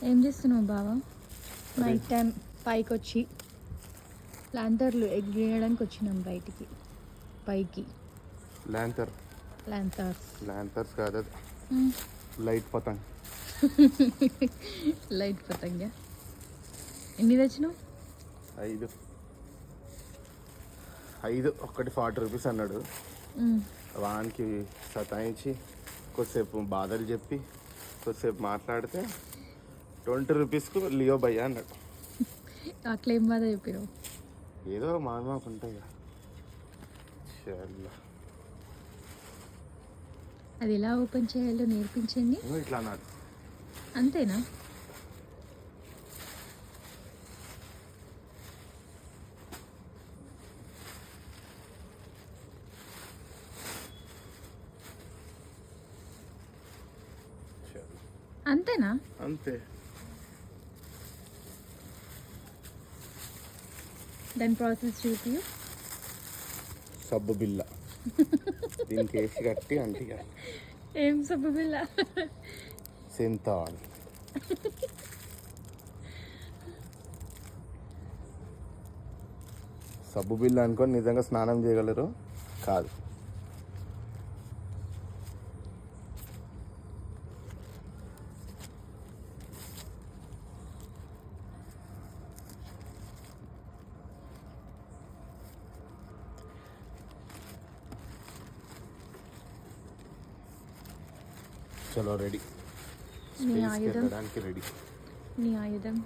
ఏం చేస్తున్నావు బావా? నైట్ టైం పైకి వచ్చి లాంతర్లు ఎగిరేయడానికి వచ్చినాం బయటికి పైకి. లాంతర్స్ కాదు, లైట్ పతంగ్. లైట్ పతంగ. ఎన్ని తెచ్చినావు? 5 ఒకటి 40 రూపీస్ అన్నాడు. వానికి సతాయించి కొద్దిసేపు బాధలు చెప్పి కొద్దిసేపు మాట్లాడితే 20 రూపీస్కు లియో భయ్యా అన్నాడు. అట్లా ఏం బాధ చెప్పినావు? ఏదో మాకు ఉంటాయి కదా. అది ఎలా ఓపెన్ చేయాలో నేర్పించండి. ఇట్లా అన్నాడు. అంతేనా? అంతేనా? అంతే. దాని ప్రాసెస్ చూపి. సబ్బు బిల్ల దీనికి వేసి కట్టి అంటిగా. ఏం సబ్బు బిల్ల? సింతాల్. సబ్బు బిల్ల అనుకొని నిజంగా స్నానం చేయగలరు కాదు. చలో రెడీ. నీ ఆయుధం. రెడీ. నీ ఆయుధం.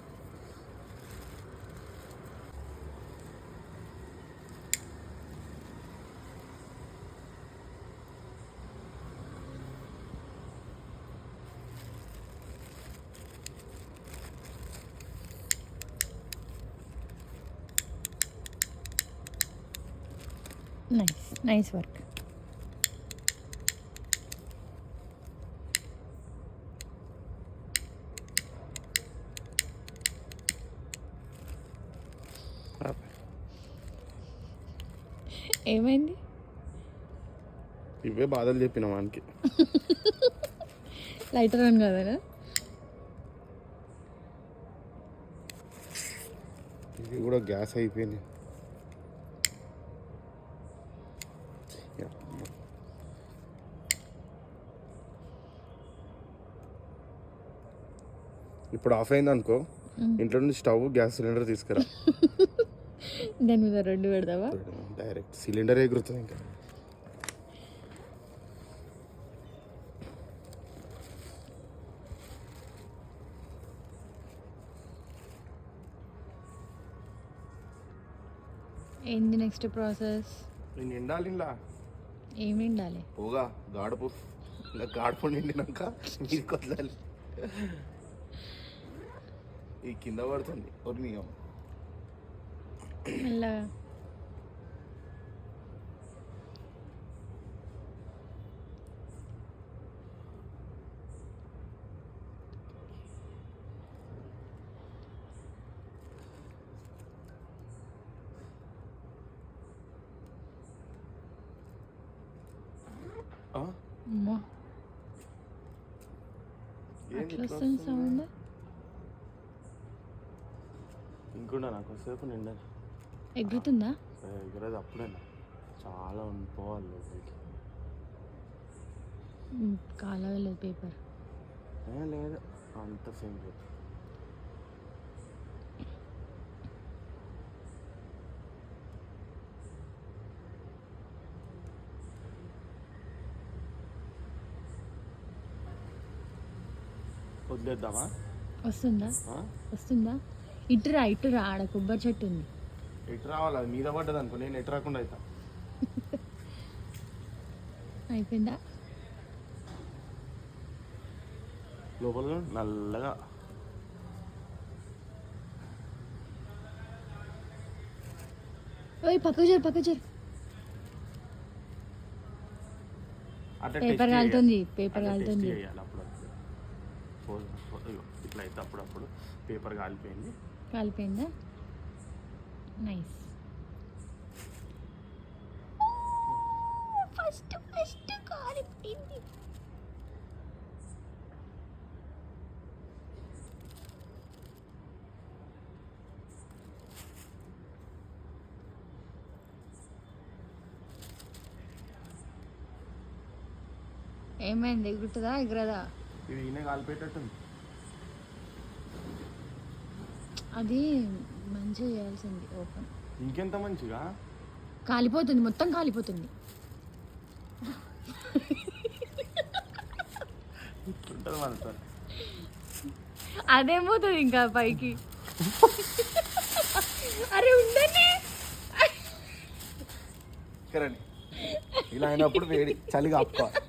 Nice work. ఏమైంది? ఇవే బాధలు చెప్పిన వానికి. లైటర్ అని కదా. ఇది కూడా గ్యాస్ అయిపోయింది. ఇప్పుడు ఆఫ్ అయింది అనుకో, ఇంట్లో నుంచి స్టవ్ గ్యాస్ సిలిండర్ తీసుకురా. దాని మీద 2 పెడతావా? డైరెక్ట్ సిలిండర్ ఎగురుతుంది ఇంకా. ఏంది నెక్స్ట్ ప్రాసెస్? నేను నిండాలి. ఇలా ఏం నిండాలి? పోగా గాడుపు. ఇలా గాడుపు నిండినాక మీరు కొద్దాలి. ఈ కింద పడుతుంది ఒరినియం మెల్లగా. అమ్మా, అట్లా వస్తుంది సౌండ్. ఇంకుండా నాకు సేపు నిండా ఎగురుతుందా? ఎగరదు. అప్పుడేనా చాలా పోవాలి లోపలికి. కాలవలేదు పేపర్. లేదు అంత సేమ్ లేదు. వదిలేద్దామా? వస్తుందా? ఇటురా ఆడ కొబ్బరి చెట్టు ఉంది. ఎటు రావాలి? అది మీద పడ్డది అనుకో, నేను ఎటు రాకుండా అవుతా. అయిపోయిందా? లోపల నల్లగా పక్క జరు. పేపర్ కాలుతుంది. ఇట్లా అయితే అప్పుడప్పుడు పేపర్ కాలిపోయిందా? నైస్. ఫస్ట్ కాలిపోయింది. ఏమైంది, ఎగురుతుందా ఎగురదా? ఇది ఈయన కాలిపెట్టేట్టుంది. అది మంచిగా చేయాల్సింది ఓపెన్. ఇంకెంత మంచిగా కాలిపోతుంది, మొత్తం కాలిపోతుంది. ఉంటుంది మనతో. అదేమవుతుంది ఇంకా పైకి. అరే ఉండండి. ఇలా అయినప్పుడు వేడి చలిగా ఆపుకోవాలి.